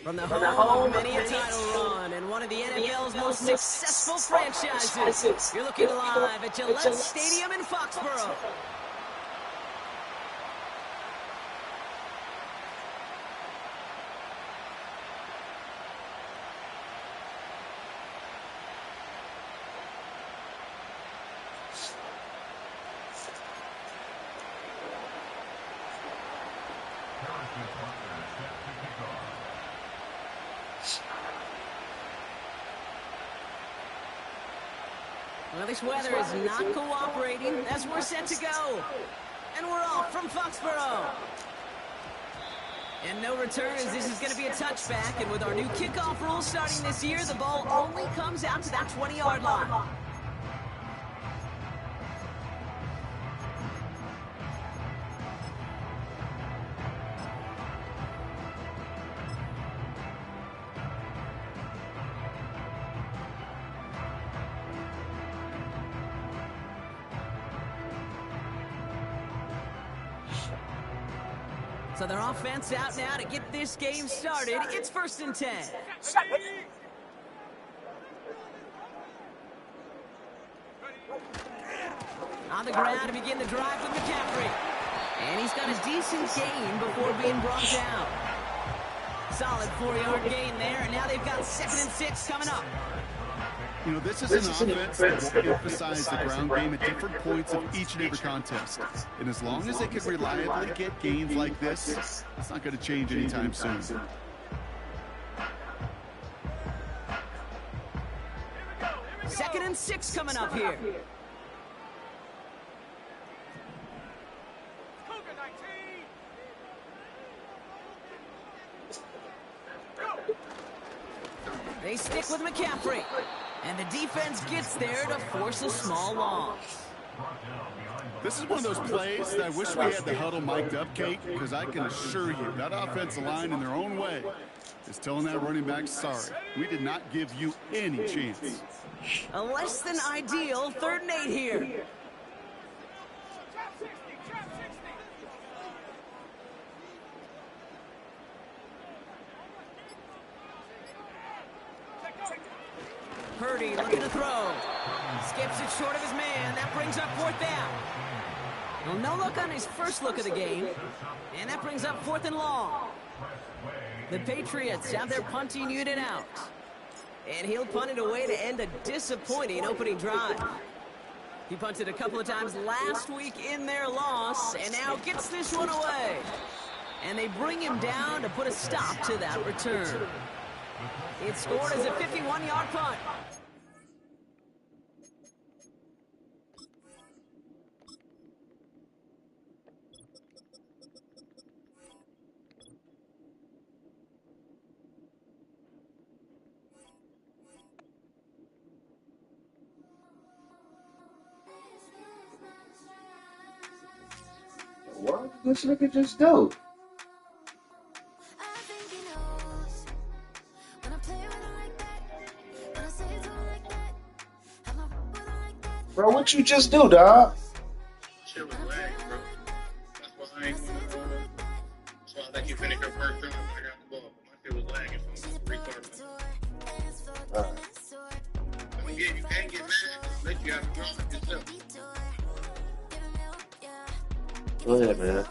From the home of many a title run and one of the NFL's most successful franchises, you're looking live at Gillette Stadium in Foxborough. Well, this weather is not cooperating as we're set to go. And we're off from Foxborough. And no return, as this is going to be a touchback. And with our new kickoff rule starting this year, the ball only comes out to that 20-yard line. So their offense out now to get this game started. It's 1st and 10. On the ground to begin the drive with McCaffrey. And he's got a decent gain before being brought down. Solid 4-yard gain there, and now they've got 2nd and 6 coming up. You know, this is an offense that will emphasize the ground game at different points of each and every contest. And as long as they can reliably get gains like this, it's not going to change anytime soon. 2nd and 6 coming up here. They stick with McCaffrey. And the defense gets there to force a small loss. This is one of those plays that I wish we had the huddle mic'd up, Kate, because I can assure you that offensive line in their own way is telling that running back, sorry, we did not give you any chance. A less than ideal 3rd and 8 here. Purdy looking to throw. Skips it short of his man. That brings up 4th down. Well, no look on his first look of the game. And that brings up 4th and long. The Patriots have their punting unit out. And he'll punt it away to end a disappointing opening drive. He punted a couple of times last week in their loss and now gets this one away. And they bring him down to put a stop to that return. It's scored as a 51-yard punt. What did this nigga just do? Bro, what you just do, dog? Shit was lag, bro. That's why I ain't so I let you finish your first down when I got the ball. But my shit was lagging, so I'm retarded. Alright. You can't get mad. Let you have to draw it yourself. Go ahead, man.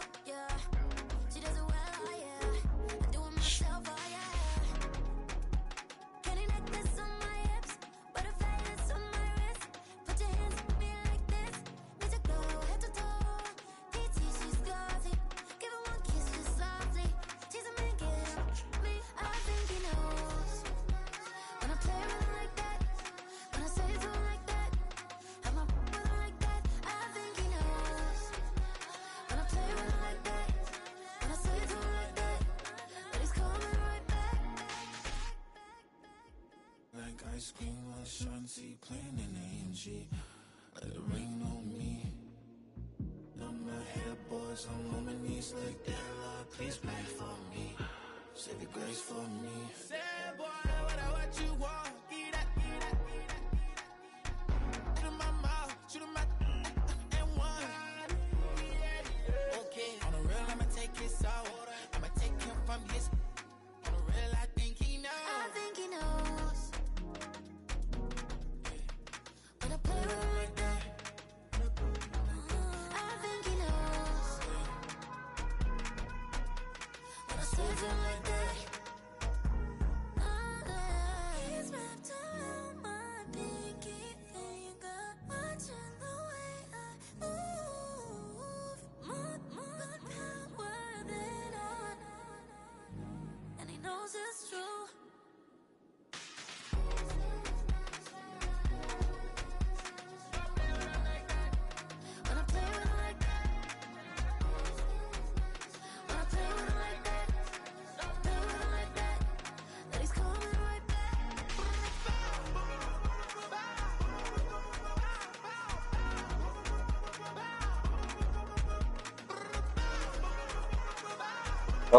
Ice cream on Shanty, playing in AMG. Let it rain on me. On my head, boys, I'm on my knees like that. Lord, please pray for me. Save your grace for me. Say, boy, what you want? Get that, get that, get that. Shoot in my mouth, shoot in my and one. Okay, on the real, I'ma take his soul. I'ma take him from his. On the real, I think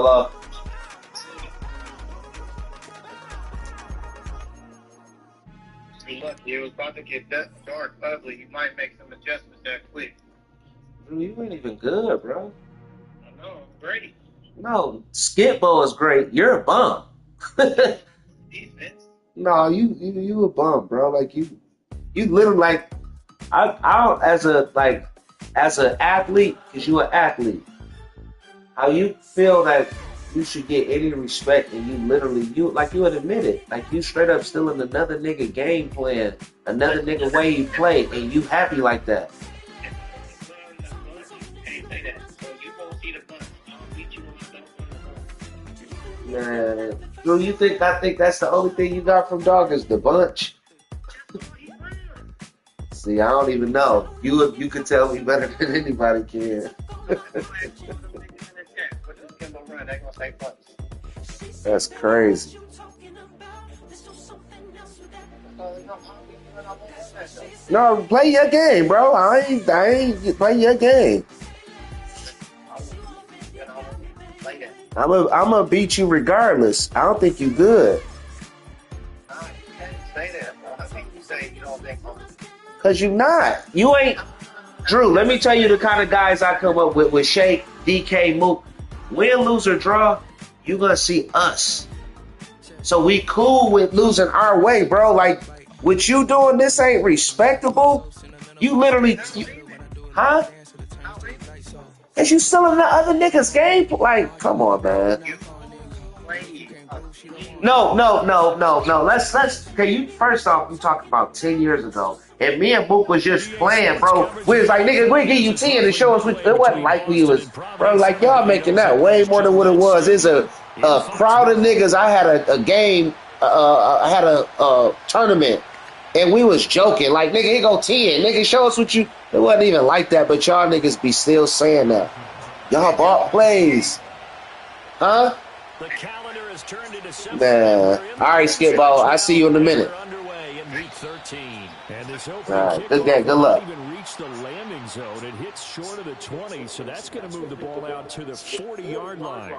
Hello. You're lucky. It was about to get dark, ugly. You might make some adjustments that quick. Bro, you ain't even good, bro. I know. I'm great. No, Skip-Bo is great. You're a bum. Defense. No, you a bum, bro. Like you literally like I as an athlete, because you an athlete. How you feel that you should get any respect, and you would admit it, like you straight up stealing another nigga game plan, another nigga way you play, and you happy like that. Man, do you think I think that's the only thing you got from dog is the bunch? See, I don't even know. You could tell me better than anybody can. That's crazy. No, play your game, bro. I ain't play your game. I'm gonna beat you regardless. I don't think you good. Cause you not. You ain't. Drew, let me tell you the kind of guys I come up with Shake, DK, Mook. Win, lose, or draw, you gonna see us. So we cool with losing our way, bro. Like, what you doing, this ain't respectable. You literally, huh? Cause you still in the other niggas' game? Like, come on, man. No. Let's. Okay, you first off, you talked about 10 years ago, and me and Mook was just playing, bro. We was like, nigga, we give you 10 to show us. It wasn't like we was, bro. Like y'all making that way more than what it was. It's a crowd of niggas. I had a game. I had a tournament, and we was joking. Like, nigga, here go 10. Nigga, show us what you. It wasn't even like that, but y'all niggas be still saying that. Y'all bought plays, huh? Man. All right, Skip-Bo. I'll see you in a minute. All right, good game. Good luck. Even reach the landing zone. It hits short of the 20, so that's going to move the ball out to the 40-yard line.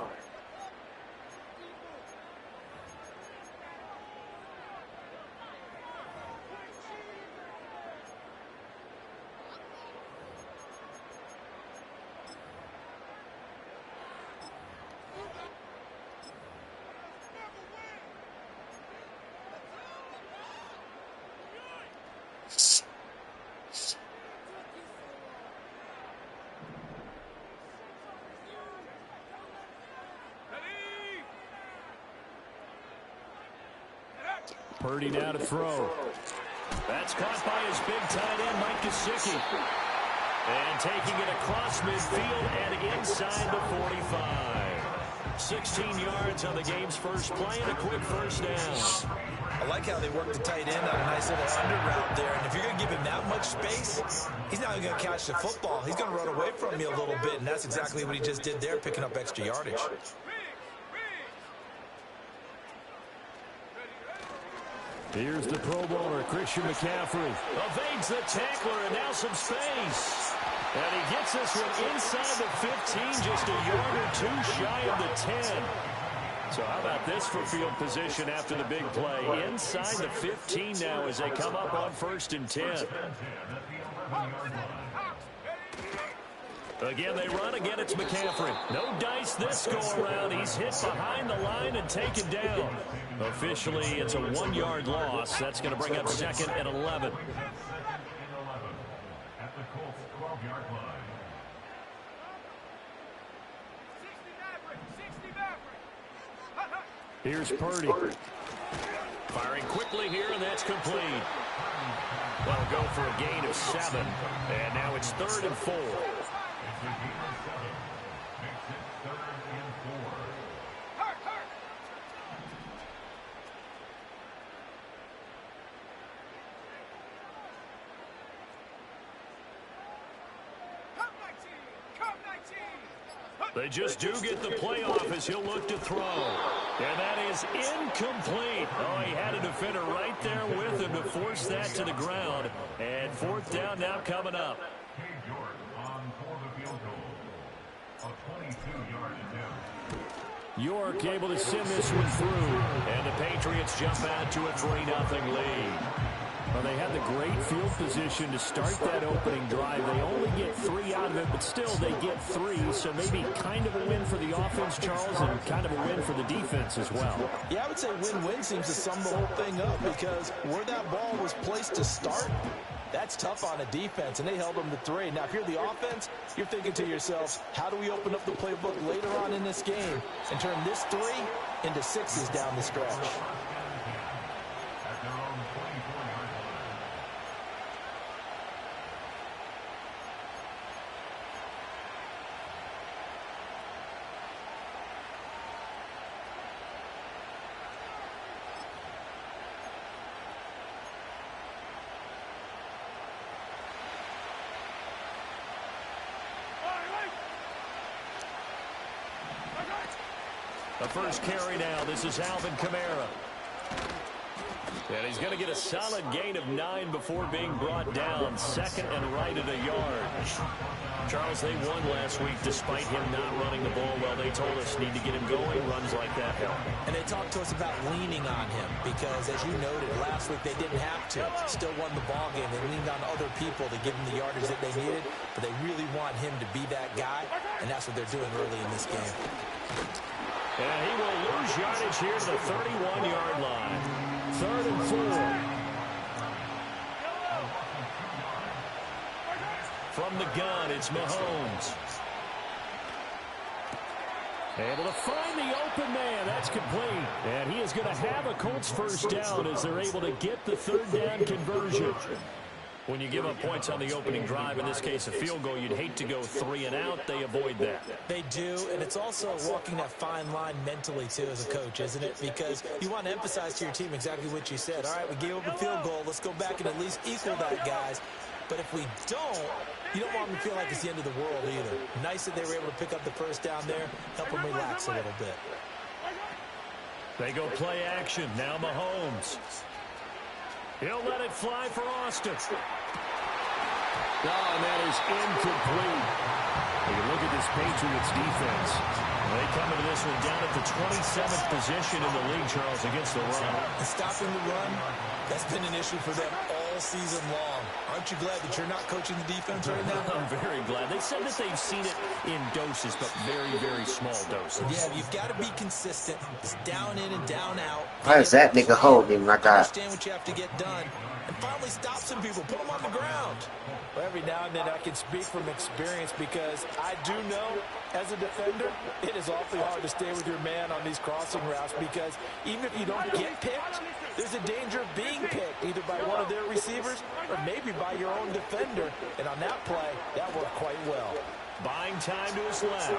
Purdy now to throw. That's caught by his big tight end, Mike Gesicki. And taking it across midfield and inside the 45. 16 yards on the game's first play and a quick first down. I like how they work the tight end on a nice little under route there. And if you're going to give him that much space, he's not even going to catch the football. He's going to run away from you a little bit, and that's exactly what he just did there, picking up extra yardage. Here's the Pro Bowler, Christian McCaffrey. Evades the tackler, and now some space. And he gets this one inside the 15, just a yard or two shy of the 10. So how about this for field position after the big play? Inside the 15 now as they come up on 1st and 10. Again, they run. Again, it's McCaffrey. No dice this go-around. He's hit behind the line and taken down. Officially, it's a 1-yard loss. That's going to bring up 2nd and 11. Here's Purdy. Firing quickly here, and that's complete. They'll go for a gain of 7. And now it's 3rd and 4. They just do get the playoff as he'll look to throw. And that is incomplete. Oh, he had a defender right there with him to force that to the ground. And 4th down now coming up. York able to send this one through. And the Patriots jump out to a 3-0 lead. Well, they had the great field position to start that opening drive. They only get 3 out of it, but still they get 3. So maybe kind of a win for the offense, Charles, and kind of a win for the defense as well. Yeah, I would say win-win seems to sum the whole thing up because where that ball was placed to start, that's tough on a defense, and they held them to 3. Now, if you're the offense, you're thinking to yourselves, how do we open up the playbook later on in this game and turn this 3 into 6s down the stretch? The first carry now. This is Alvin Kamara. And he's going to get a solid gain of 9 before being brought down. 2nd and right at a yard. Charles, they won last week despite him not running the ball well. They told us need to get him going. Runs like that help. And they talked to us about leaning on him because, as you noted, last week they didn't have to. Still won the ball game. They leaned on other people to give them the yardage that they needed, but they really want him to be that guy, and that's what they're doing early in this game. And he will lose yardage here to the 31-yard line. 3rd and 4. From the gun, it's Mahomes. Able to find the open man. That's complete. And he is going to have a Colts first down as they're able to get the 3rd down conversion. When you give up points on the opening drive, in this case a field goal, you'd hate to go 3 and out. They avoid that. They do, and it's also walking that fine line mentally, too, as a coach, isn't it? Because you want to emphasize to your team exactly what you said. All right, we gave up a field goal. Let's go back and at least equal that, guys. But if we don't, you don't want them to feel like it's the end of the world either. Nice that they were able to pick up the first down there, help them relax a little bit. They go play action. Now Mahomes. He'll let it fly for Austin. Oh, and that is incomplete. You can look at this Patriots defense. They come into this one down at the 27th position in the league, Charles, against the run. And stopping the run, that's been an issue for them all season long. Aren't you glad that you're not coaching the defense right now? I'm very glad. They said that they've seen it in doses, but very, very small doses. Yeah, you've got to be consistent. It's down in and down out. Why is that nigga holding my God? Understand what you have to get done. And finally stop some people. Put them on the ground. Well, every now and then I can speak from experience because I do know, as a defender, it is awfully hard to stay with your man on these crossing routes because even if you don't get picked, there's a danger of being picked either by one of their receivers or maybe by your own defender. And on that play, that worked quite well. Buying time to his left.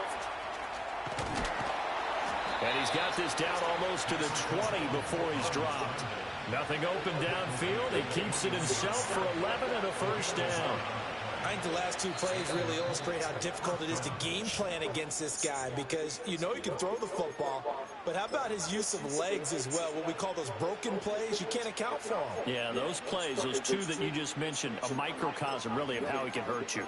And he's got this down almost to the 20 before he's dropped. Nothing open downfield. He keeps it himself for 11 and a first down. I think the last 2 plays really illustrate how difficult it is to game plan against this guy because you know he can throw the football, but how about his use of legs as well? What we call those broken plays, you can't account for them. Yeah, those plays, those 2 that you just mentioned, a microcosm really of how he can hurt you.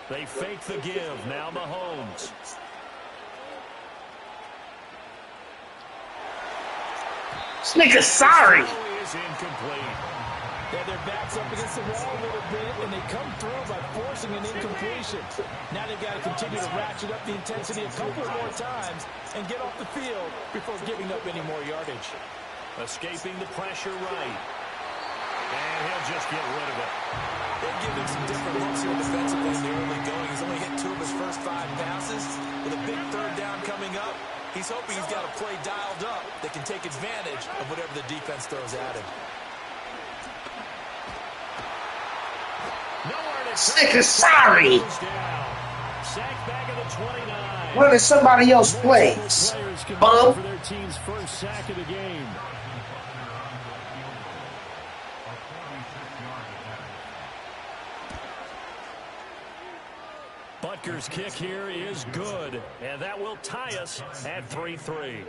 They fake the give. Now Mahomes. This nigga's sorry. Is incomplete. Yeah, their backs up against the wall a little bit, and they come through by forcing an incompletion. Now they've got to continue to ratchet up the intensity a couple more times and get off the field before giving up any more yardage. Escaping the pressure right. And he'll just get rid of it. They've given him some different looks here defensively in the early going. He's only hit 2 of his first 5 passes. With a big 3rd down coming up, he's hoping he's got a play dialed up that can take advantage of whatever the defense throws at him. Sick is sorry. Sacked back at the 29. What if somebody else plays? Bum. For their team's first sack of the game. Butker's kick here is good, and that will tie us at 3-3.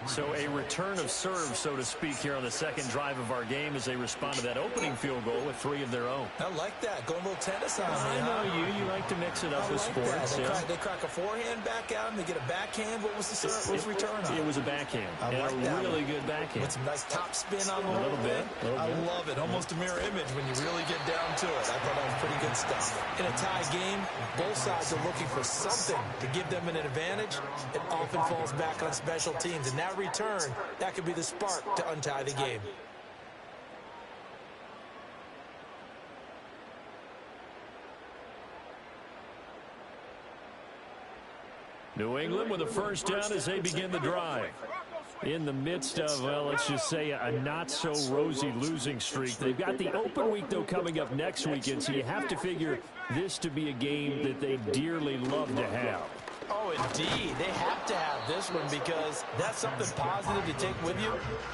So a return of serve, so to speak, here on the second drive of our game as they respond to that opening field goal with 3 of their own. I like that. Go a little tennis on me. I know you like to mix it up with sports. They crack a forehand back at him. They get a backhand. What was the return on? It was a backhand. I like that. Really good backhand. With some nice top spin on the a little bit. I love it. Almost a mirror image when you really get down to it. I thought that was pretty good stuff. In a tie game, both sides are looking for something to give them an advantage. It often falls back on special teams. And that return, that could be the spark to untie the game. New England with a first down as they begin the drive. In the midst of, well, let's just say a not-so-rosy losing streak. They've got the open week, though, coming up next weekend, so you have to figure this to be a game that they dearly love to have. Oh, indeed. They have to have this one because that's something positive to take with you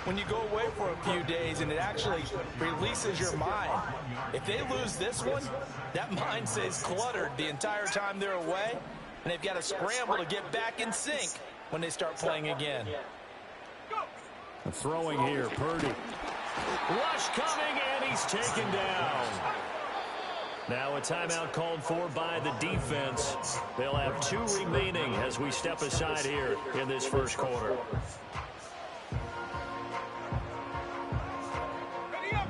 when you go away for a few days, and it actually releases your mind. If they lose this one, that mind stays cluttered the entire time they're away, and they've got to scramble to get back in sync when they start playing again. Throwing here, Purdy. Rush coming, and he's taken down. Now a timeout called for by the defense. They'll have 2 remaining as we step aside here in this first quarter.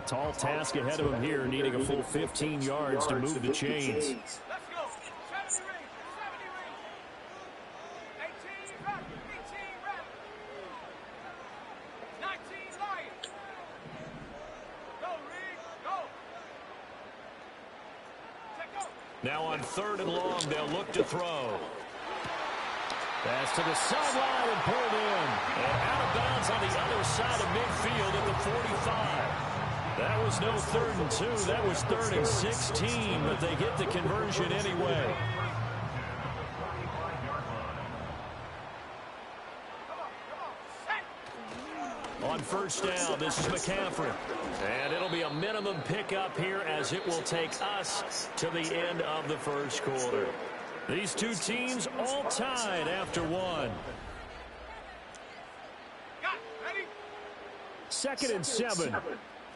Tall task ahead of him here, needing a full 15 yards to move the chains. Now on 3rd and long, they'll look to throw. Pass to the sideline and pulled in. And out of bounds on the other side of midfield at the 45. That was no 3rd and 2. That was 3rd and 16, but they get the conversion anyway. On first down, this is McCaffrey. And it'll be a minimum pickup here as it will take us to the end of the first quarter. These two teams all tied after 1. 2nd and 7.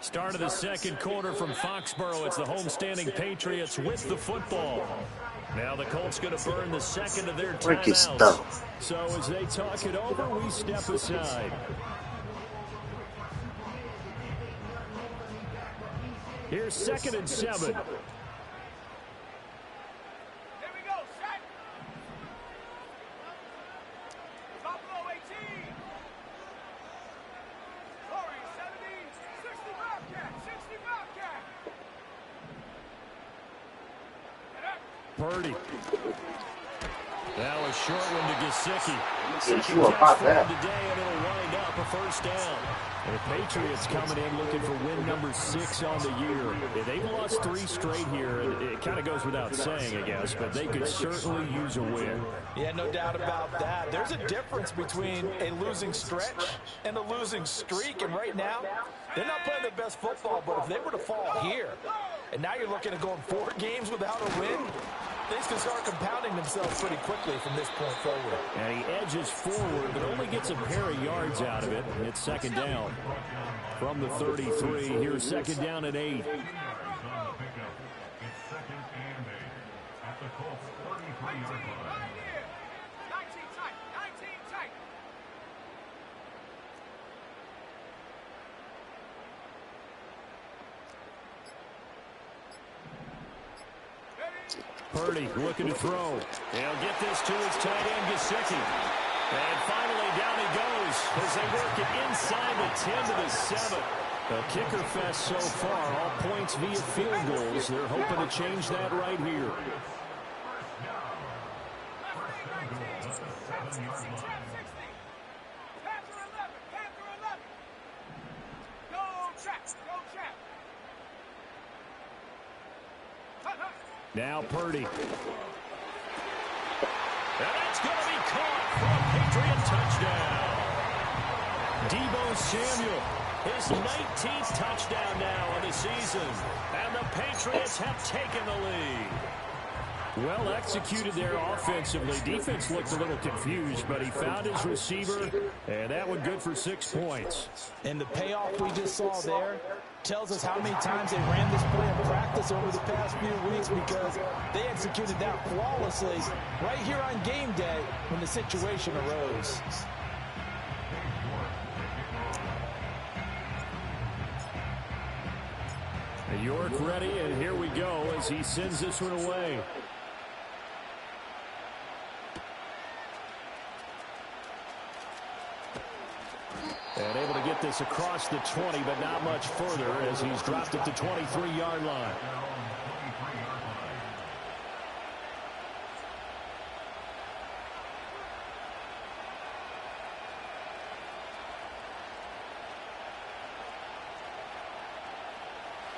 Start of the second quarter from Foxborough. It's the homestanding Patriots with the football. Now the Colts going to burn the second of their timeouts. So as they talk it over, we step aside. Here's 2nd and 7. Here we go, set. Buffalo 18. Corey 70, 60 Bobcat, 60 Bobcat. Purdy. Now a short one to Gesicki. Sure about that. Today, and it'll wind up a first down. And the Patriots coming in looking for win number 6 on the year. They've lost 3 straight here. It kind of goes without saying, I guess, but they could certainly use a win. Yeah, no doubt about that. There's a difference between a losing stretch and a losing streak, and right now, they're not playing their best football, but if they were to fall here, and now you're looking at going 4 games without a win, things can start compounding themselves pretty quickly from this point forward. And he edges forward, but only gets a pair of yards out of it. It's 2nd down. From the 33, here's 2nd down and 8. Purdy looking to throw. He'll get this to his tight end, Gesicki. And finally, down he goes as they work it inside the 10 to the 7. A kicker fest so far, all points via field goals. They're hoping to change that right here. Now Purdy. And that's going to be caught for a Patriot touchdown. Deebo Samuel, his 19th touchdown now of the season. And the Patriots have taken the lead. Well executed there offensively. Defense looked a little confused, but he found his receiver, and that one good for 6 points. And the payoff we just saw there tells us how many times they ran this play in practice over the past few weeks, because they executed that flawlessly right here on game day when the situation arose. York ready, and here we go as he sends this one away. And able to get this across the 20, but not much further as he's dropped it to 23-yard line.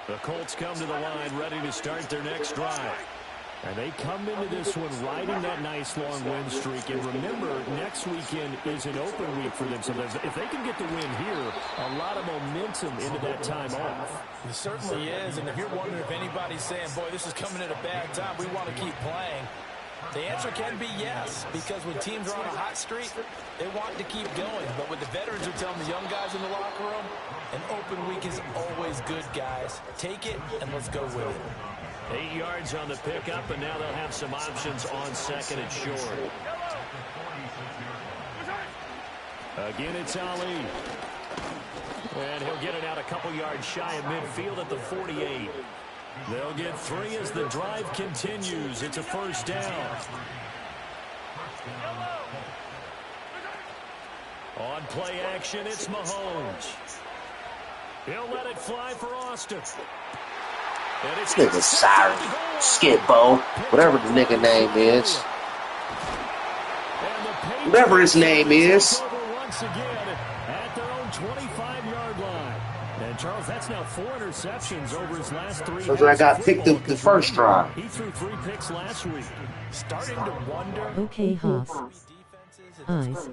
The Colts come to the line ready to start their next drive. And they come into this one riding that nice long win streak. And remember, next weekend is an open week for them. So if they can get the win here, a lot of momentum into that time off. It certainly is. And if you're wondering if anybody's saying, boy, this is coming at a bad time, we want to keep playing, the answer can be yes, because when teams are on a hot streak, they want to keep going. But what the veterans are telling the young guys in the locker room, an open week is always good, guys. Take it, and let's go with it. 8 yards on the pickup, and now they'll have some options on second and short. Again, it's Ali. And he'll get it out a couple yards shy of midfield at the 48. They'll get 3 as the drive continues. It's a first down. On play action, it's Mahomes. He'll let it fly for Austin. This nigga sorry. Skip-Bo. Whatever the nigga name is. Whatever his name is. Once again at their own 25-yard line. And Charles, that's now 4 interceptions over his last 3. So I got picked up the first drive. He threw 3 picks last week. Starting to wonder. Okay, Hoff. Eyes.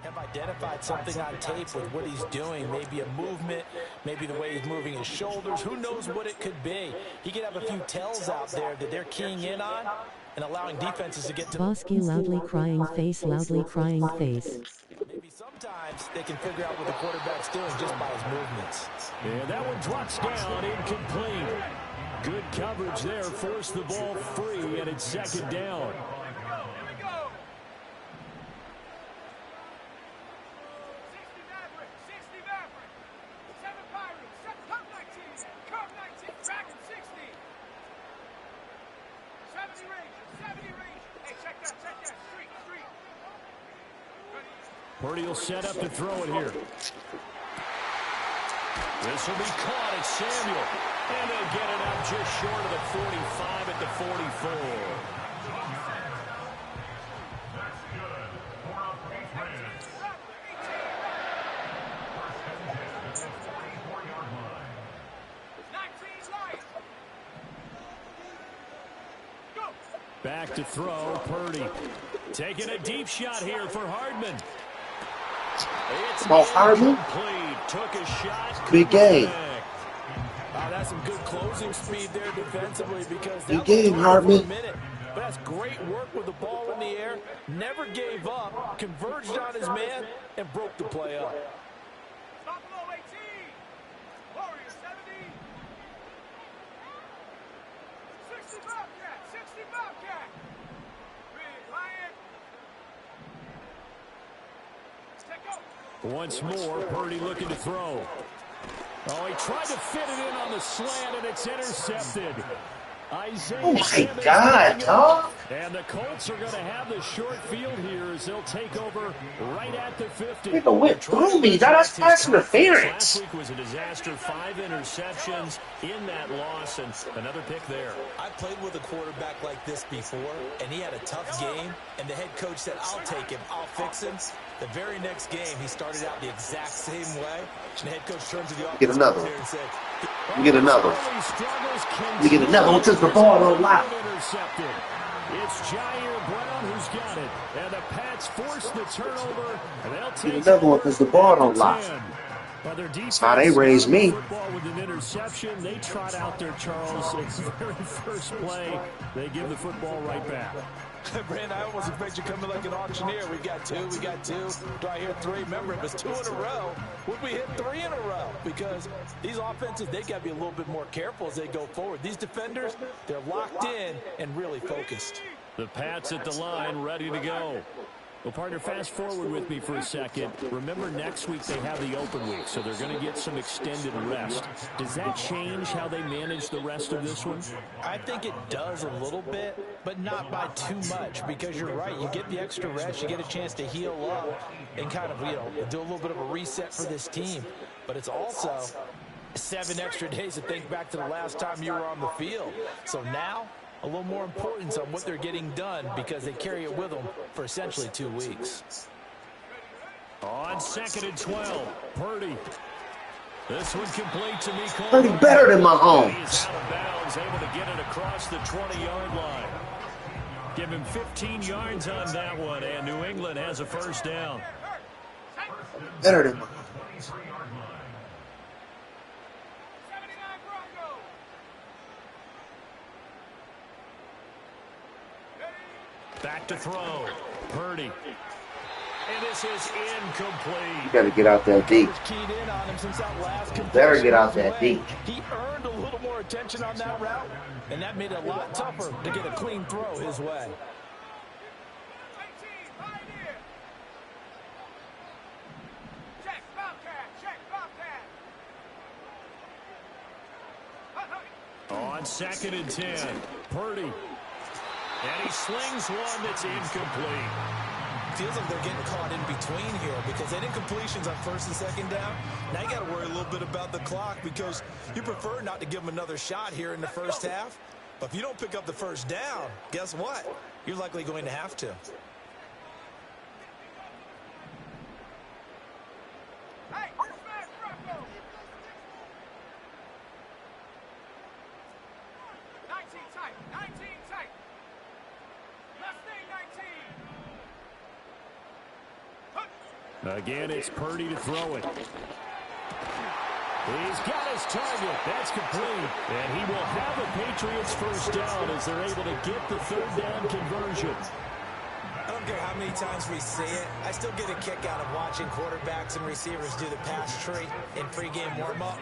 Have identified something on tape with what he's doing. Maybe a movement, maybe the way he's moving his shoulders. Who knows what it could be? He could have a few tells out there that they're keying in on and allowing defenses to get to. Bosky loudly crying face, loudly crying face. Maybe sometimes they can figure out what the quarterback's doing just by his movements. Yeah, that one drops down, incomplete. Good coverage there, forced the ball free, and it's second down. Purdy will set up to throw it here. This will be caught. It's Samuel. And they'll get it out just short of the 45 at the 44. Back to throw, Purdy. Taking a deep shot here for Hardman. It's Hardman. Took a shot. Big game. That's some good closing speed there defensively, because big game, Hardman. But that's great work with the ball in the air. Never gave up, converged on his man, and broke the play up. Buffalo 18, Warriors 70, 60 Bobcat, 60 Bobcat. Big Lion. Once more, Purdy looking to throw. Oh, he tried to fit it in on the slant, and it's intercepted. Isaiah Oh, my Simmons God, dog. And the Colts are going to have the short field here as they'll take over right at the 50. Nigga went through me. That's pass interference. Last week was a disaster. 5 interceptions in that loss, and another pick there. I played with a quarterback like this before, and he had a tough game, and the head coach said, I'll take him, I'll fix him. The very next game, he started out the exact same way, and the head coach turned to the Get offensive another coordinator and said, You get another. You get another one since the ball don't lie. Intercepted. It's Jair Brown who's got it. And the Pats force the turnover. And they'll take Get another one because the ball don't lie. Their defense That's how they raised me. football with an interception. They trot out there, Charles, at the very first play. They give the football right back. Brand, I almost expect you to come in like an auctioneer. We got two. Do I hear three? Remember, it was 2 in a row. Would we hit 3 in a row? Because these offenses, they got to be a little bit more careful as they go forward. These defenders, they're locked in and really focused. The Pats at the line, ready to go. Well, partner, fast forward with me for a second. Remember, next week they have the open week, so they're going to get some extended rest. Does that change how they manage the rest of this one? I think it does a little bit, but not by too much, because you're right. You get the extra rest, you get a chance to heal up and kind of, do a little bit of a reset for this team. But it's also 7 extra days to think back to the last time you were on the field. So now, a little more importance on what they're getting done because they carry it with them for essentially 2 weeks. On 2nd and 12, Purdy. This one complete to Nicole. Purdy better than Mahomes. He's out of bounds, able to get it across the 20-yard line. Give him 15 yards on that one, and New England has a first down. Better than Mahomes. Back to throw. Purdy. And this is incomplete. You better get out that deep. Better get out that deep. He earned a little more attention on that route, and that made it a lot tougher to get a clean throw his way. On 2nd and 10, Purdy. And he slings one that's incomplete. Feels like they're getting caught in between here because they did incompletions on 1st and 2nd down. Now you got to worry a little bit about the clock because you prefer not to give them another shot here in the first half. But if you don't pick up the first down, guess what? You're likely going to have to. Again, it's Purdy to throw it. He's got his target. That's complete. And he will have the Patriots first down as they're able to get the 3rd down conversion. I don't care how many times we see it. I still get a kick out of watching quarterbacks and receivers do the pass tree in pregame warm-up.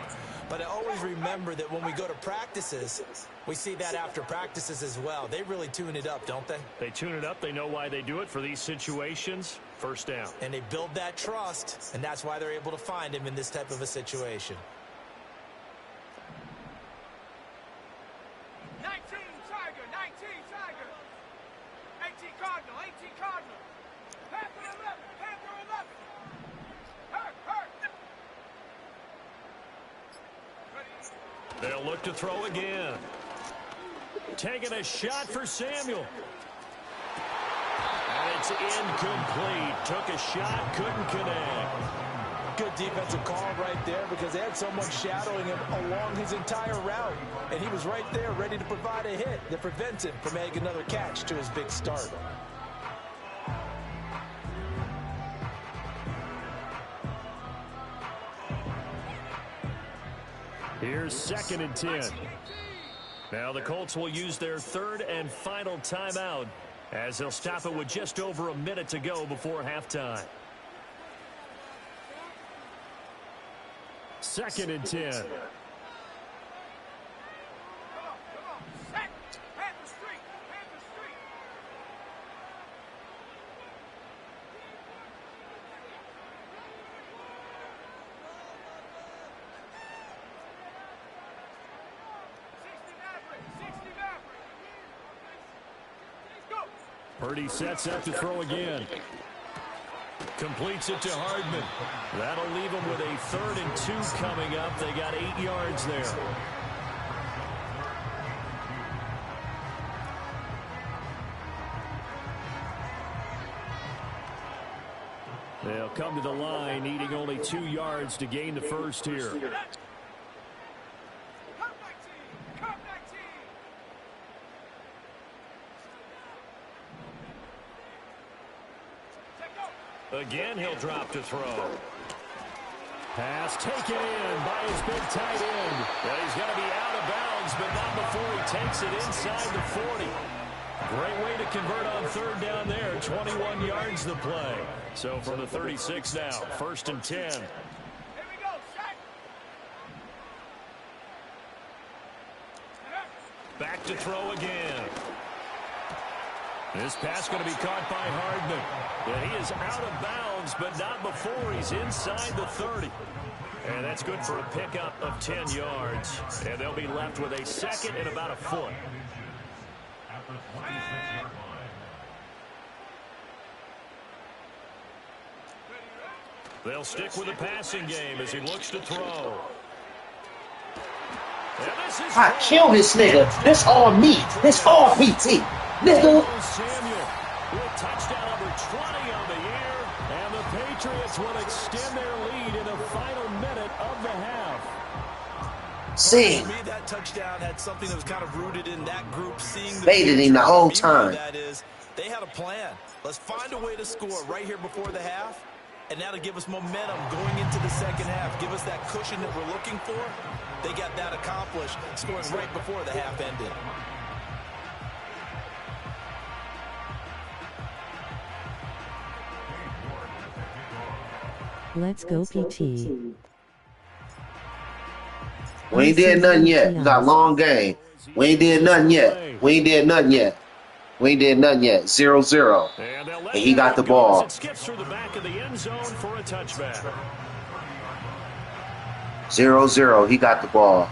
But I always remember that when we go to practices, we see that after practices as well. They really tune it up, don't they? They tune it up. They know why they do it for these situations. First down. And they build that trust, and that's why they're able to find him in this type of a situation. 19 Tiger, 19 Tiger. 18 Cardinal, 18 Cardinal. Panther 11, Panther 11. Hurt. They'll look to throw again. Taking a shot for Samuel. And it's incomplete. Took a shot, couldn't connect. Good defensive call right there because they had someone shadowing him along his entire route. And he was right there ready to provide a hit that prevents him from making another catch to his big start. Here's 2nd and 10. Now the Colts will use their 3rd and final timeout as they'll stop it with just over a minute to go before halftime. 2nd and 10. Purdy sets up to throw again. Completes it to Hardman. That'll leave them with a 3rd and 2 coming up. They got 8 yards there. They'll come to the line, needing only 2 yards to gain the first here. Again, he'll drop to throw. Pass taken in by his big tight end. And he's going to be out of bounds, but not before he takes it inside the 40. Great way to convert on third down there. 21 yards the play. So from the 36 now, 1st and 10. Here we go, set. Back to throw again. This pass going to be caught by Hardman. And he is out of bounds, but not before he's inside the 30. And that's good for a pickup of 10 yards. And they'll be left with a 2nd and about a foot. They'll stick with the passing game as he looks to throw. I kill this nigga. This all me. This all PT. Nigga. Samuel with touchdown number 20 on the year. And the Patriots will extend their lead in the final minute of the half. See. To me, that touchdown had something that was kind of rooted in that group seeing the Baited him the whole time. That is, they had a plan. Let's find a way to score right here before the half. And that'll give us momentum going into the second half. Give us that cushion that we're looking for. They got that accomplished, scoring right before the half ended. Let's go, PT. We ain't did nothing yet. We got a long game. We ain't did nothing yet. We ain't did nothing yet. We ain't did nothing yet. 0-0. And he got the ball. It skips through the back of the end zone for a touchback. 0-0. He got the ball.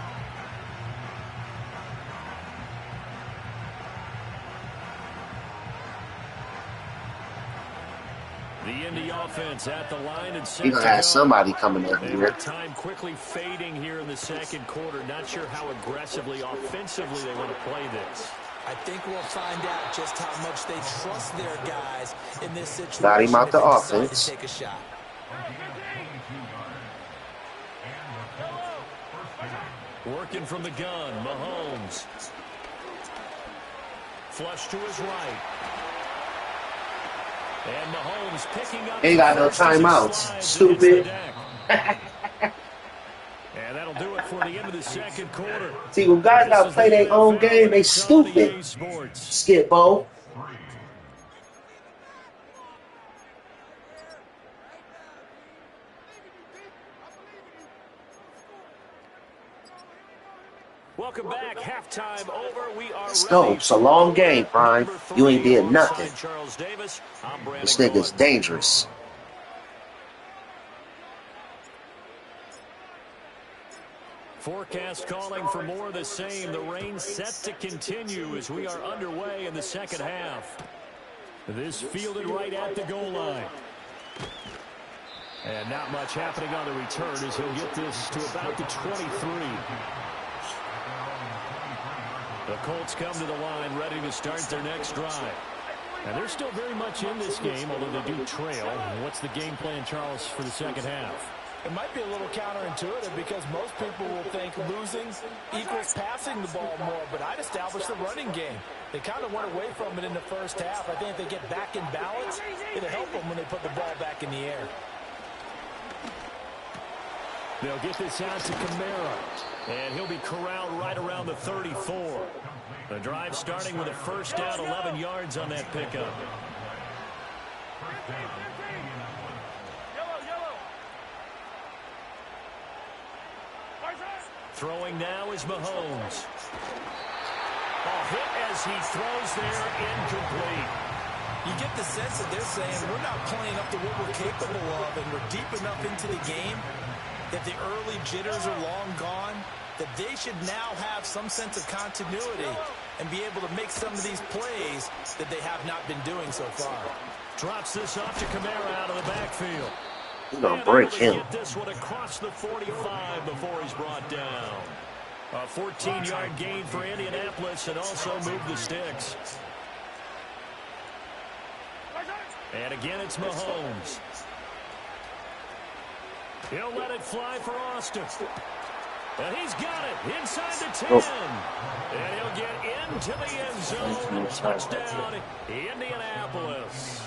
The Indy offense at the line and set He gonna have somebody coming over here. Time quickly fading here in the second quarter. Not sure how aggressively, offensively they want to play this. I think we'll find out just how much they trust their guys in this situation. Got him out the if they decide offense. to take a shot. Working from the gun, Mahomes. Flush to his right. And Mahomes picking up. Ain't got no timeouts. Stupid. And that'll do it for the end of the second quarter. See, when guys gotta play their own game, they stupid. Skip, Bo. Welcome back. Halftime over. We are Let's go. It's a long game, Prime. You ain't did nothing. This nigga's dangerous. Forecast calling for more of the same. The rain set to continue as we are underway in the second half. This fielded right at the goal line. And not much happening on the return as he'll get this to about the 23. The Colts come to the line ready to start their next drive. And they're still very much in this game, although they do trail. What's the game plan, Charles, for the second half? It might be a little counterintuitive because most people will think losing equals passing the ball more, but I'd establish the running game. They kind of went away from it in the first half. I think if they get back in balance, it'll help them when they put the ball back in the air. They'll get this out to Kamara, and he'll be corralled right around the 34. The drive starting with a first down, 11 yards on that pickup. Throwing now is Mahomes. Hit as he throws there, incomplete. You get the sense that they're saying we're not playing up to what we're capable of, and we're deep enough into the game that the early jitters are long gone, that they should now have some sense of continuity and be able to make some of these plays that they have not been doing so far. Drops this off to Kamara out of the backfield. He's gonna break him. Get this one across the 45 before he's brought down. A 14-yard gain for Indianapolis and also move the sticks. And again, it's Mahomes. He'll let it fly for Austin. And he's got it inside the 10. And he'll get into the end zone. Touchdown, Indianapolis.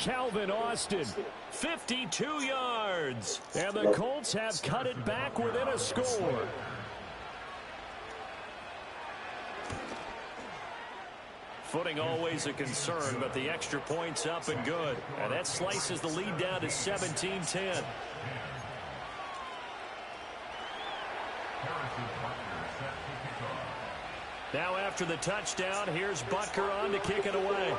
Calvin Austin, 52 yards. And the Colts have cut it back within a score. Footing always a concern, but the extra point's up and good. And that slices the lead down to 17-10. Now after the touchdown, here's Butker on to kick it away.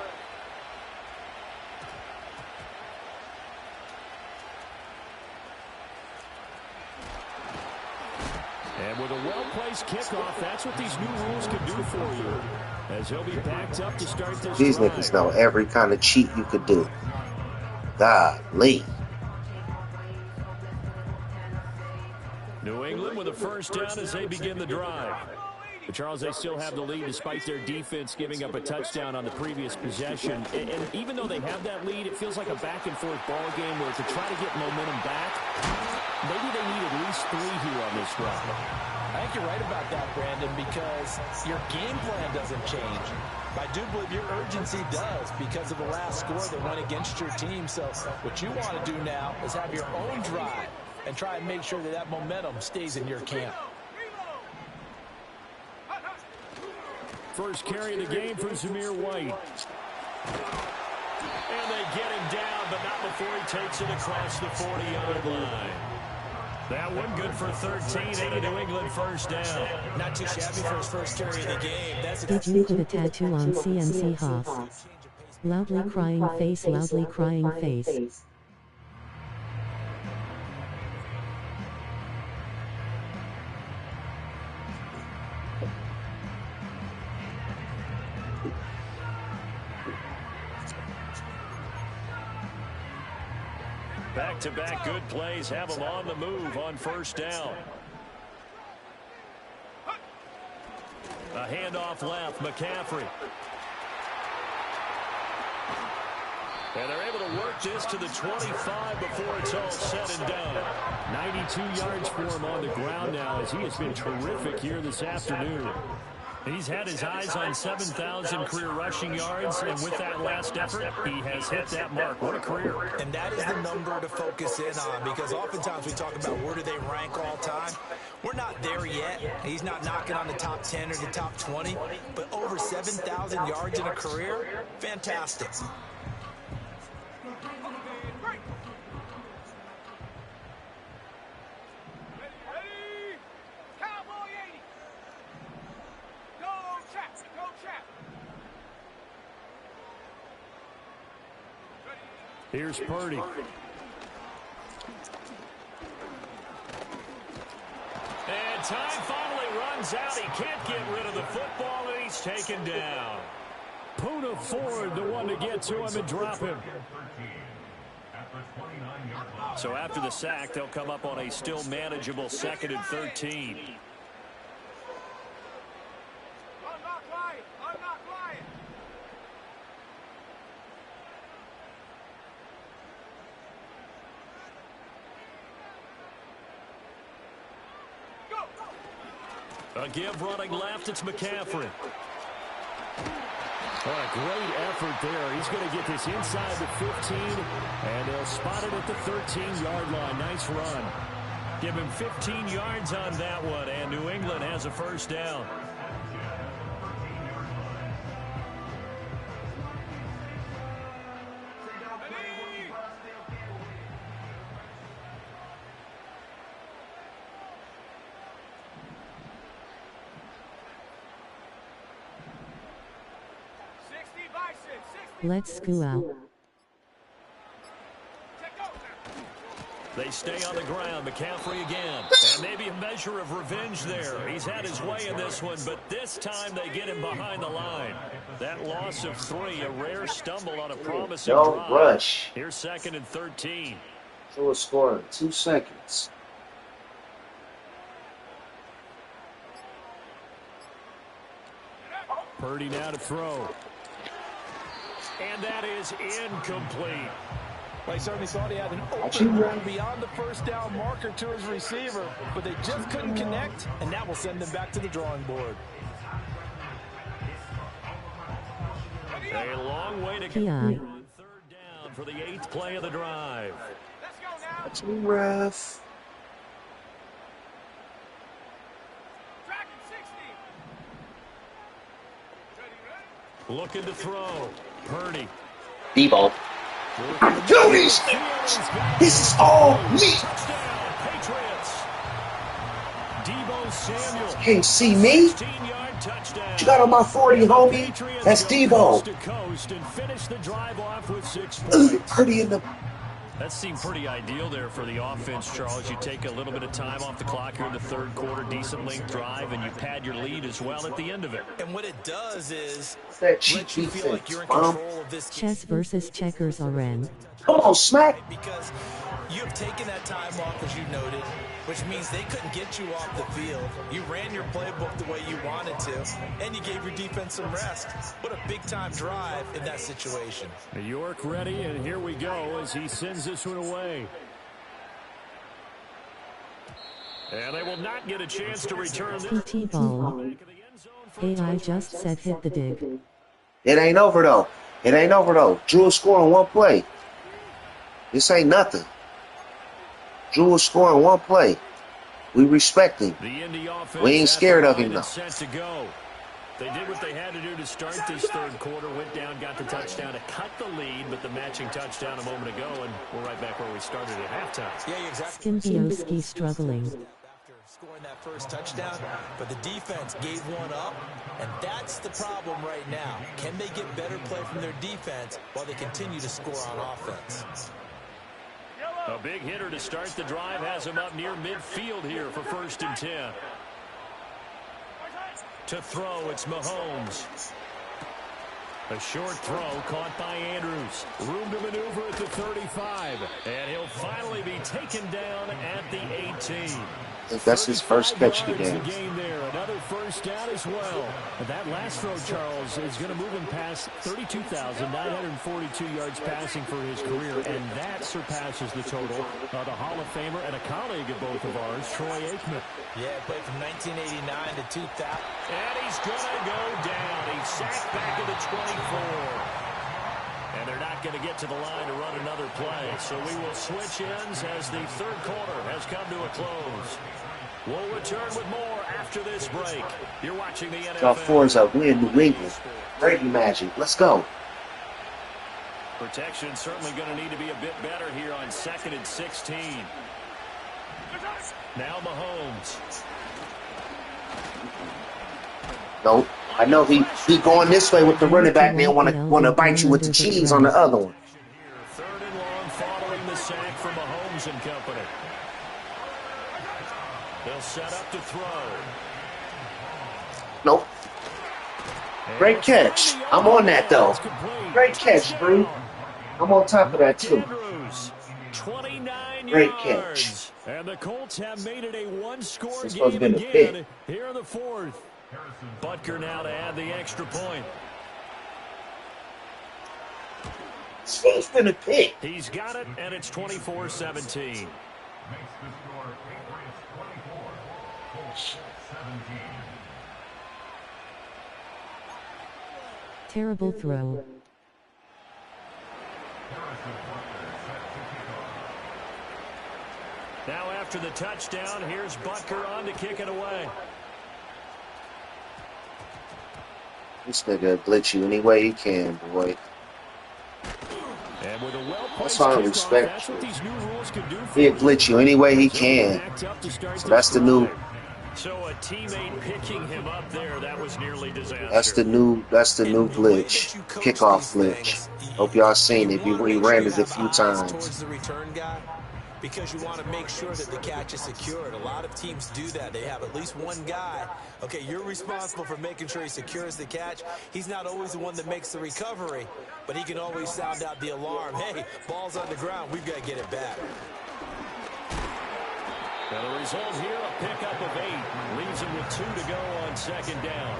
And with a well-placed kickoff, that's what these new rules can do for you. As he'll be backed up to start this These drive. niggas know every kind of cheat you could do. Golly. New England with a first down as they begin the drive. But Charles, they still have the lead despite their defense giving up a touchdown on the previous possession. And even though they have that lead, it feels like a back-and-forth ball game where to try to get momentum back, maybe they need at least 3 here on this drive. I think you're right about that, Brandon, because your game plan doesn't change. I do believe your urgency does because of the last score that went against your team. So what you want to do now is have your own drive and try and make sure that that momentum stays in your camp. First carry of the game for Zamir White. And they get him down, but not before he takes it across the 40-yard line. That one good for 13 and a New England first down. Not too shabby for his first carry of the game. That's Did you put a tattoo on CMC Haas? Loudly crying face, loudly crying face. Back-to-back good plays have them on the move on first down. A handoff left, McCaffrey. And they're able to work this to the 25 before it's all said and done. 92 yards for him on the ground now as he has been terrific here this afternoon. He's had his eyes on 7,000 career rushing yards, and with that last effort, he has hit that mark. What a career. And that is the number to focus in on, because oftentimes we talk about where do they rank all time. We're not there yet. He's not knocking on the top 10 or the top 20, but over 7,000 yards in a career, fantastic. Here's Purdy. And time finally runs out. He can't get rid of the football, and he's taken down. Puna Ford, the one to get to him and drop him. So after the sack, they'll come up on a still manageable 2nd and 13. A give running left, it's McCaffrey. Oh, a great effort there. He's going to get this inside the 15, and they'll spot it at the 13-yard line. Nice run. Give him 15 yards on that one, and New England has a first down. Let's go out. They stay on the ground. McCaffrey again. And maybe a measure of revenge there. He's had his way in this one, but this time they get him behind the line. That loss of 3, a rare stumble on a promising drive. Rush. Here's 2nd and 13. So a score in 2 seconds. Purdy now to throw. And that is incomplete. Well, he certainly thought he had an open run beyond the first down marker to his receiver, but they just couldn't connect, and that will send them back to the drawing board. A long way to go. 3rd down for the 8th play of the drive. Let's go now. That's me, ref. Dragon 60. Looking to throw. Purdy. Debo. Yo, these niggas. This is all me. Touchdown, Patriots. Debo Samuel. Can't see me. 16-yard touchdown. You got on my 40, homie. Patriots That's go Debo. coast to coast and finish the drive off with 6 points. Pretty in the. That seemed pretty ideal there for the offense, Charles. You take a little bit of time off the clock here in the third quarter, decent length drive, and you pad your lead as well at the end of it. And what it does is That cheap let you feel like defense, you're in Mom. control of this Chess versus checkers RN. Come on, smack. because you have taken that time off, as you noted, which means they couldn't get you off the field. You ran your playbook the way you wanted to, and you gave your defense some rest. What a big-time drive in that situation. York ready, and here we go as he sends this one away. And they will not get a chance to return this. PT ball. AI just said hit the dig. It ain't over though. It ain't over though. Drew will score in one play. This ain't nothing. Drew will score in one play. We respect him. We ain't scared of him though. They did what they had to do to start this third quarter. Went down, got the touchdown to cut the lead, but the matching touchdown a moment ago, and we're right back where we started at halftime. Yeah, exactly. Skimbioski struggling. After scoring that first touchdown, but the defense gave one up, and that's the problem right now. Can they get better play from their defense while they continue to score on offense? A big hitter to start the drive has him up near midfield here for 1st and 10. To throw, it's Mahomes. A short throw caught by Andrews. Room to maneuver at the 35. And he'll finally be taken down at the 18. I think that's his first catch of the game. There. Another first down as well. And that last throw, Charles, is going to move him past 32,942 yards passing for his career, and that surpasses the total of the Hall of Famer and a colleague of both of ours, Troy Aikman. Yeah, played from 1989 to 2000. And he's going to go down. He's sacked back at the 24. And they're not going to get to the line to run another play. So we will switch ends as the third quarter has come to a close. We'll return with more after this break. You're watching the NFL. Got fours up. We in New England. Brady Magic. Let's go. Protection certainly going to need to be a bit better here on 2nd and 16. Now Mahomes. Nope. I know he going this way with the running back, and they want to bite you with the cheese on the other one. 3rd and long following the sack from Mahomes and company. They'll set up to throw. Nope. Great catch. I'm on that though. Great catch, Brew. I'm on top of that too. 29 Great yards. catch. And the Colts have made it a one-score This supposed to game be a again pick. here in the 4th. Butker now to add the extra point. He's been a pick. He's got it, and it's 24-17. Terrible throw. Now after the touchdown, here's Butker on to kick it away. This nigga glitch you any way he can, boy. And with a That's why I respect that's what these new rules can do for He'll glitch you any way he can. So that's the new. So a teammate picking him up there, that was nearly disastrous. That's the new glitch. Kickoff glitch. Hope y'all seen it. We ran it a few times. Towards the return guy, because you want to make sure that the catch is secured. A lot of teams do that. They have at least one guy. Okay, you're responsible for making sure he secures the catch. He's not always the one that makes the recovery, but he can always sound out the alarm. Hey, ball's on the ground. We've got to get it back. Now the result here, a pickup of 8. Leaves him with 2 to go on 2nd down.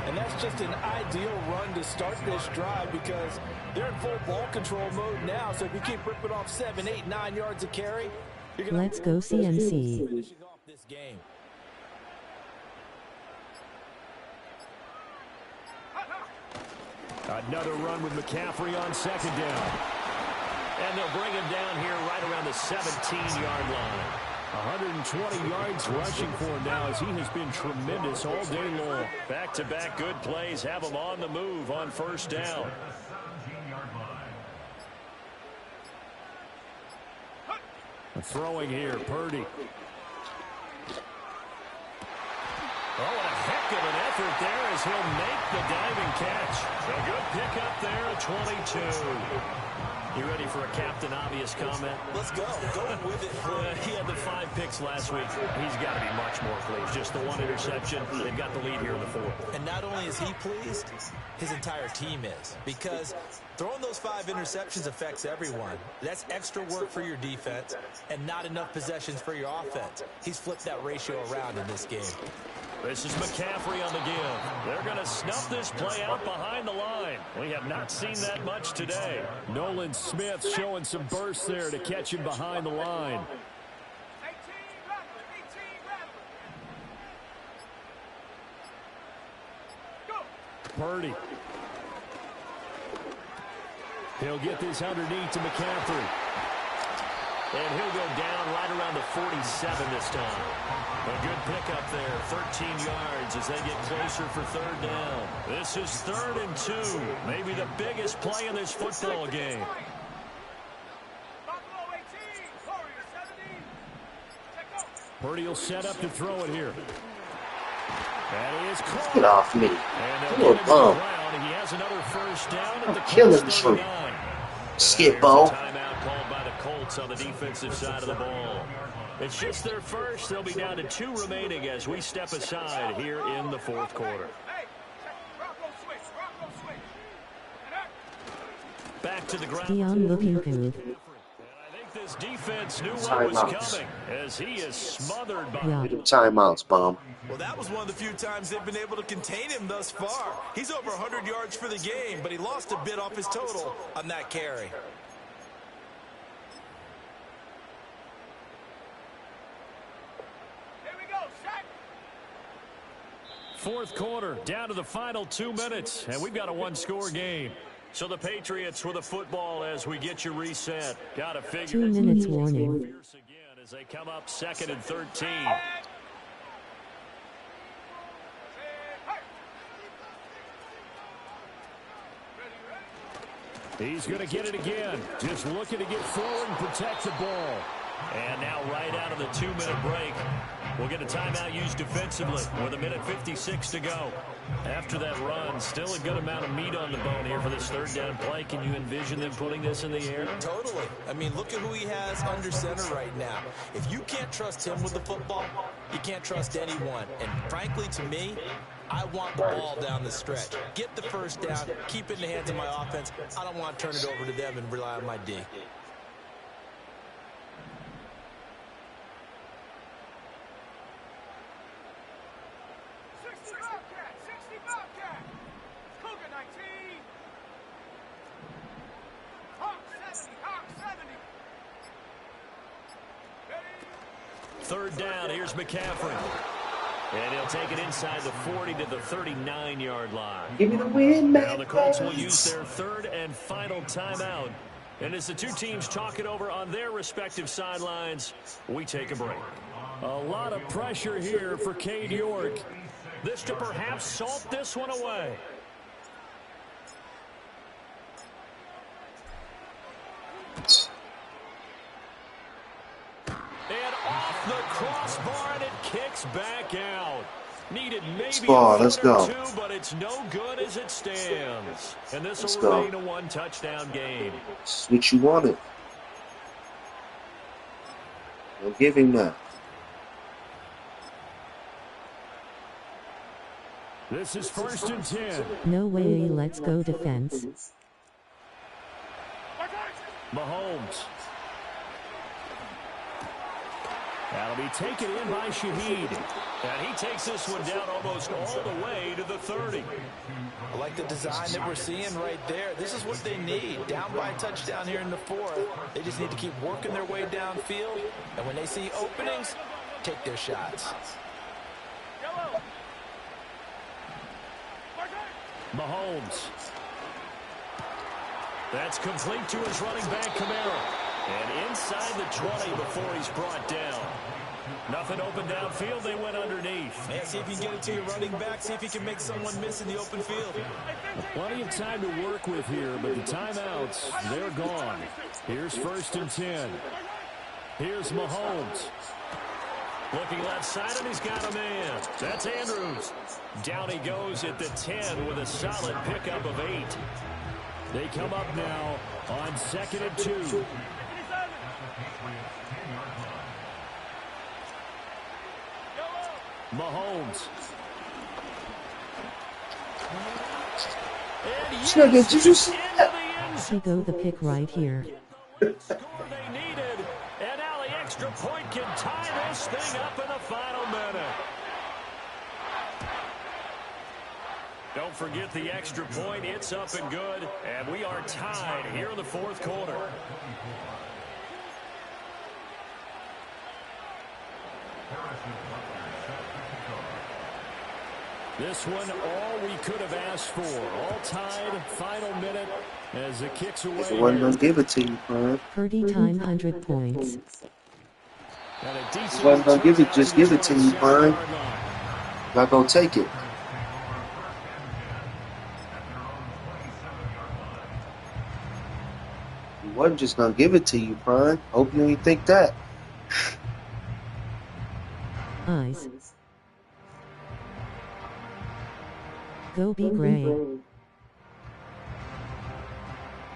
And that's just an ideal run to start this drive because they're in full ball control mode now. So if you keep ripping off 7, 8, 9 yards of carry, you're going to Let's go CMC. finishing off this game. Another run with McCaffrey on 2nd down. And they'll bring him down here right around the 17-yard line. 120 yards rushing for him now as he has been tremendous all day long. Back-to-back good plays have him on the move on first down. Throwing here, Purdy. Oh, and a heck of an effort there as he'll make the diving catch. A good pickup there at 22. You ready for a Captain Obvious comment? Let's go. Go with it. He had the 5 picks last week. He's got to be much more pleased. Just the 1 interception. They've got the lead here in the 4th. And not only is he pleased, his entire team is. Because throwing those 5 interceptions affects everyone. That's extra work for your defense and not enough possessions for your offense. He's flipped that ratio around in this game. This is McCaffrey on the give. They're going to snuff this play out behind the line. We have not seen that much today. Nolan Smith showing some bursts there to catch him behind the line. 18 Go. Purdy. He'll get this underneath to McCaffrey. And he'll go down right around the 47 this time. A good pickup there, 13 yards as they get closer for 3rd down. This is 3rd and 2, maybe the biggest play in this football game. Buffalo 18, Warrior 17. Check go. Purdy will set up to throw it here. And he is caught. Get off me. And You little bum. he has another first down at the Killing Colts tree. 39. Skip-o. Timeout called by the Colts on the defensive side of the ball. It's just their first. They'll be down to 2 remaining as we step aside here in the 4th quarter. Hey, Rocco switch. Rocco switch. And Back to the ground. Dion looking good. And I think this defense knew what was coming as he is smothered by. Yeah. Get them timeouts, bum. Well, that was one of the few times they've been able to contain him thus far. He's over 100 yards for the game, but he lost a bit off his total on that carry. here we go. Sack. 4th quarter, down to the final 2 minutes, and we've got a 1-score game. So the Patriots with a football as we get you reset. Got to figure 2 minutes warning. fierce again as they come up 2nd and 13. He's going to get it again. Just looking to get forward and protect the ball. And now right out of the 2-minute break, we'll get a timeout used defensively with 1:56 to go. After that run, still a good amount of meat on the bone here for this 3rd down play. Can you envision them putting this in the air? Totally. I mean, look at who he has under center right now. If you can't trust him with the football, you can't trust anyone. And frankly, to me, I want the ball down the stretch. Get the first down, keep it in the hands of my offense. I don't want to turn it over to them and rely on my D. Cougar 19. Hawk 70. Hawk 70. Ready? 3rd down, here's McCaffrey. And he'll take it inside the 40 to the 39-yard line. Give me the win, man. Now the Colts will use their 3rd and final timeout. And as the 2 teams talk it over on their respective sidelines, we take a break. A lot of pressure here for Cade York. This to perhaps salt this one away. And off the crossbar, and it kicks back out. Needed maybe Let's a go. foot or 2, but it's no good as it stands. And this Let's will go. remain a 1-touchdown game. That's what you wanted. Don't give him that. This is 1st and 10. No way, let's go defense. Mahomes. That'll be taken in by Shaheed. And he takes this one down almost all the way to the 30. I like the design that we're seeing right there. This is what they need. Down by a touchdown here in the 4th. They just need to keep working their way downfield. And when they see openings, take their shots. Mahomes. That's complete to his running back, Kamara. And inside the 20 before he's brought down. Nothing open downfield. They went underneath. Yeah, see if you can get it to your running back. See if you can make someone miss in the open field. Plenty of time to work with here, but the timeouts, they're gone. Here's 1st and 10. Here's Mahomes. Looking left side, and he's got a man. That's Andrews. Down he goes at the 10 with a solid pickup of 8. They come up now on 2nd and 2. Mahomes. Nigga, did you see that? He go the pick right here. Score they needed, and now the extra point can tie this thing up in the final minute. Don't forget the extra point. It's up and good, and we are tied here in the 4th quarter. This one, all we could have asked for. All tied, final minute, as the kicks away. He wasn't going to give it to you, bro. Purdy time 100 points. He wasn't going to give it, just give it to you, bro. Not going to take it. He wasn't just going to give it to you, Prime. Hope you didn't think that. Eyes. Go be great.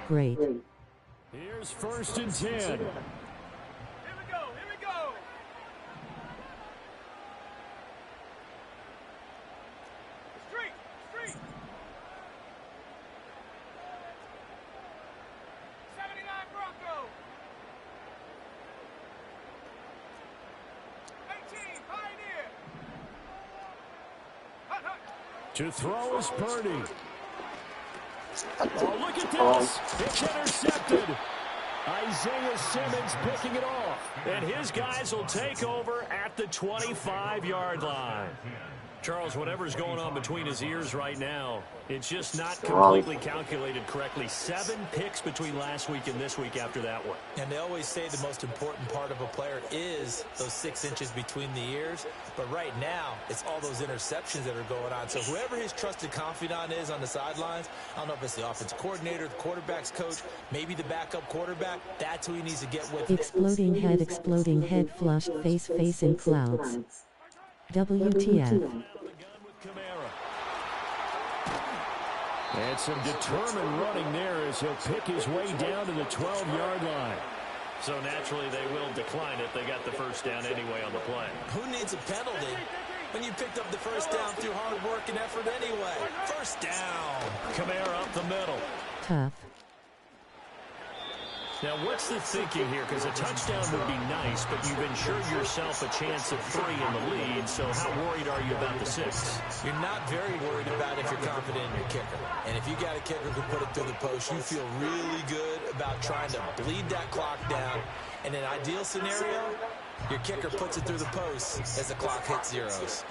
Great. Here's 1st and 10. Here we go. Here we go. Street. Street. 79 Bronco. 18 Pioneer. Hut, hut. To throw is Purdy. Oh, look at this. It's intercepted. Isaiah Simmons picking it off. And his guys will take over at the 25-yard line. Charles, whatever's going on between his ears right now, it's just not completely calculated correctly. 7 picks between last week and this week after that one. And they always say the most important part of a player is those 6 inches between the ears. But right now, it's all those interceptions that are going on. So whoever his trusted confidant is on the sidelines, I don't know if it's the offensive coordinator, the quarterback's coach, maybe the backup quarterback, that's who he needs to get with. Exploding head, flushed face in clouds. WTF. And some determined running there as he'll pick his way down to the 12-yard line. So naturally they will decline it. They got the first down anyway on the play. Who needs a penalty when you picked up the first down through hard work and effort anyway? First down. Kamara up the middle. Tough. Now, what's the thinking here? Because a touchdown would be nice, but you've ensured yourself a chance of 3 in the lead, so how worried are you about the 6? You're not very worried about if you're confident in your kicker. And if you got a kicker who put it through the post, you feel really good about trying to bleed that clock down. In an ideal scenario, your kicker puts it through the post as the clock hits zeros.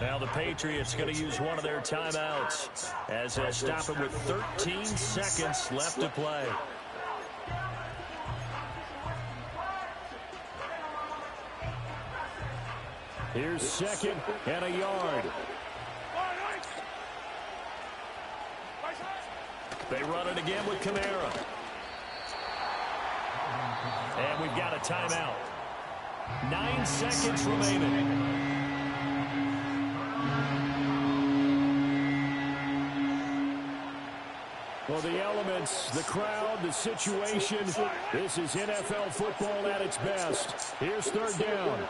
Now the Patriots going to use one of their timeouts as they'll stop it with 13 seconds left to play. Here's 2nd and a yard. They run it again with Kamara. And we've got a timeout. 9 seconds remaining. Well, the elements, the crowd, the situation, this is NFL football at its best. Here's 3rd down.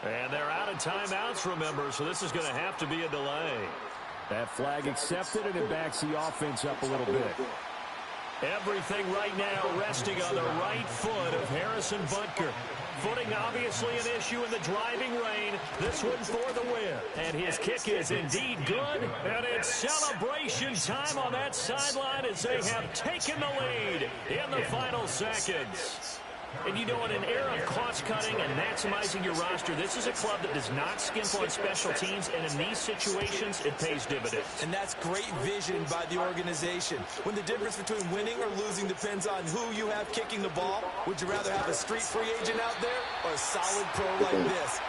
And they're out of timeouts, remember, so this is going to have to be a delay. That flag accepted, and it backs the offense up a little bit. Everything right now resting on the right foot of Harrison Butker. Footing obviously an issue in the driving rain. This one for the win. And his kick is indeed good. And it's celebration time on that sideline as they have taken the lead in the final seconds. And you know, in an era of cost-cutting and maximizing your roster, this is a club that does not skimp on special teams, and in these situations, it pays dividends. And that's great vision by the organization. When the difference between winning or losing depends on who you have kicking the ball, would you rather have a street free agent out there or a solid pro like this?